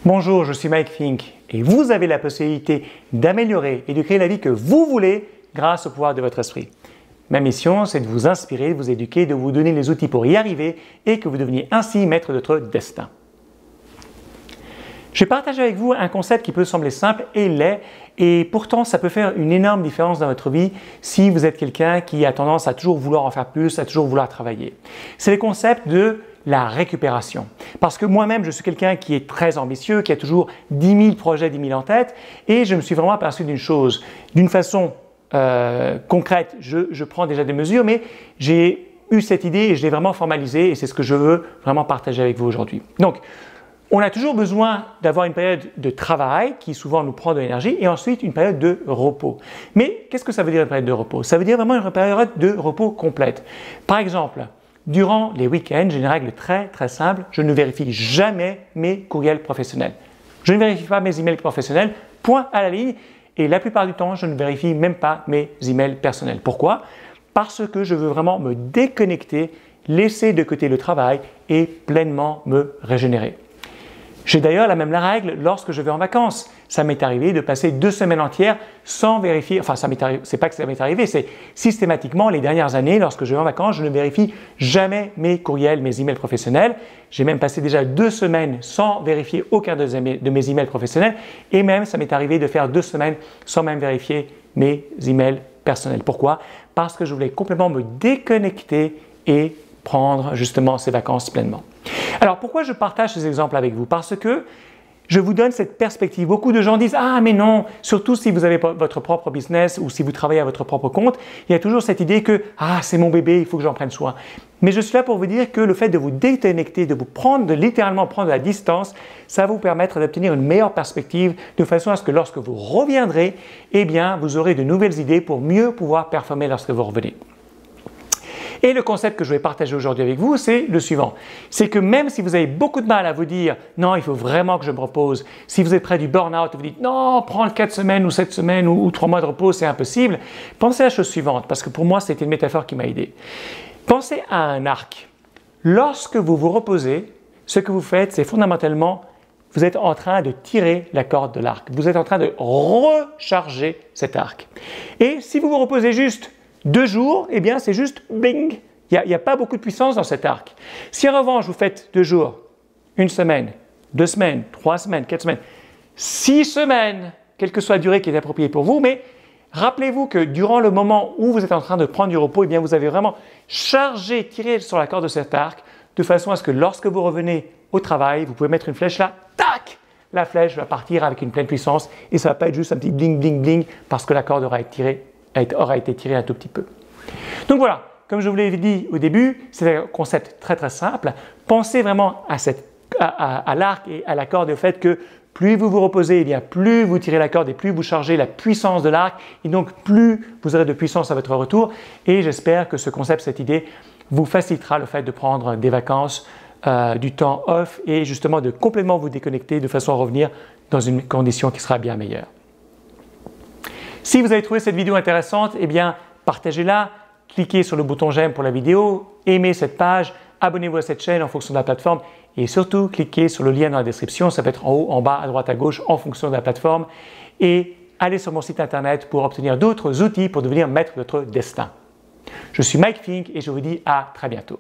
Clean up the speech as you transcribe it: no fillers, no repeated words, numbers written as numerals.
Bonjour, je suis Mike Fink et vous avez la possibilité d'améliorer et de créer la vie que vous voulez grâce au pouvoir de votre esprit. Ma mission, c'est de vous inspirer, de vous éduquer, de vous donner les outils pour y arriver et que vous deveniez ainsi maître de votre destin. Je vais partager avec vous un concept qui peut sembler simple et l'est, et pourtant ça peut faire une énorme différence dans votre vie si vous êtes quelqu'un qui a tendance à toujours vouloir en faire plus, à toujours vouloir travailler. C'est le concept de la récupération. Parce que moi-même, je suis quelqu'un qui est très ambitieux, qui a toujours 10 000 projets, 10 000 en tête, et je me suis vraiment aperçu d'une chose. D'une façon concrète, je prends déjà des mesures, mais j'ai eu cette idée et je l'ai vraiment formalisée, et c'est ce que je veux vraiment partager avec vous aujourd'hui. Donc, on a toujours besoin d'avoir une période de travail qui souvent nous prend de l'énergie et ensuite une période de repos. Mais qu'est-ce que ça veut dire une période de repos? Ça veut dire vraiment une période de repos complète. Par exemple, durant les week-ends, j'ai une règle très simple, je ne vérifie jamais mes courriels professionnels. Je ne vérifie pas mes emails professionnels, point à la ligne, et la plupart du temps, je ne vérifie même pas mes emails personnels. Pourquoi? Parce que je veux vraiment me déconnecter, laisser de côté le travail et pleinement me régénérer. J'ai d'ailleurs la même règle lorsque je vais en vacances. Ça m'est arrivé de passer 2 semaines entières sans vérifier, enfin c'est pas que ça m'est arrivé, c'est systématiquement les dernières années, lorsque je vais en vacances, je ne vérifie jamais mes courriels, mes emails professionnels. J'ai même passé déjà 2 semaines sans vérifier aucun de mes emails professionnels et même ça m'est arrivé de faire 2 semaines sans même vérifier mes emails personnels. Pourquoi? Parce que je voulais complètement me déconnecter et prendre justement ces vacances pleinement. Alors pourquoi je partage ces exemples avec vous? Parce que je vous donne cette perspective. Beaucoup de gens disent « Ah mais non !» Surtout si vous avez votre propre business ou si vous travaillez à votre propre compte, il y a toujours cette idée que « Ah c'est mon bébé, il faut que j'en prenne soin ». Mais je suis là pour vous dire que le fait de vous déconnecter, de vous prendre, de littéralement prendre la distance, ça va vous permettre d'obtenir une meilleure perspective de façon à ce que lorsque vous reviendrez, eh bien vous aurez de nouvelles idées pour mieux pouvoir performer lorsque vous revenez. Et le concept que je vais partager aujourd'hui avec vous, c'est le suivant. C'est que même si vous avez beaucoup de mal à vous dire « Non, il faut vraiment que je me repose », si vous êtes près du burn-out et vous dites « Non, prendre 4 semaines ou 7 semaines ou 3 mois de repos, c'est impossible », pensez à la chose suivante, parce que pour moi, c'était une métaphore qui m'a aidé. Pensez à un arc. Lorsque vous vous reposez, ce que vous faites, c'est fondamentalement, vous êtes en train de tirer la corde de l'arc. Vous êtes en train de recharger cet arc. Et si vous vous reposez juste 2 jours, eh bien c'est juste bing, il n'y a pas beaucoup de puissance dans cet arc. Si en revanche vous faites 2 jours, 1 semaine, 2 semaines, 3 semaines, 4 semaines, 6 semaines, quelle que soit la durée qui est appropriée pour vous, mais rappelez-vous que durant le moment où vous êtes en train de prendre du repos, eh bien vous avez vraiment chargé, tiré sur la corde de cet arc, de façon à ce que lorsque vous revenez au travail, vous pouvez mettre une flèche là, tac, la flèche va partir avec une pleine puissance et ça ne va pas être juste un petit bling, bling, bling parce que la corde aura été tirée un tout petit peu. Donc voilà, comme je vous l'ai dit au début, c'est un concept très simple. Pensez vraiment à l'arc et à la corde et au fait que plus vous vous reposez, eh bien plus vous tirez la corde et plus vous chargez la puissance de l'arc et donc plus vous aurez de puissance à votre retour. Et j'espère que ce concept, cette idée, vous facilitera le fait de prendre des vacances, du temps off et justement de complètement vous déconnecter de façon à revenir dans une condition qui sera bien meilleure. Si vous avez trouvé cette vidéo intéressante, eh bien partagez-la, cliquez sur le bouton j'aime pour la vidéo, aimez cette page, abonnez-vous à cette chaîne en fonction de la plateforme et surtout cliquez sur le lien dans la description, ça peut être en haut, en bas, à droite, à gauche en fonction de la plateforme et allez sur mon site internet pour obtenir d'autres outils pour devenir maître de votre destin. Je suis Mike Fink et je vous dis à très bientôt.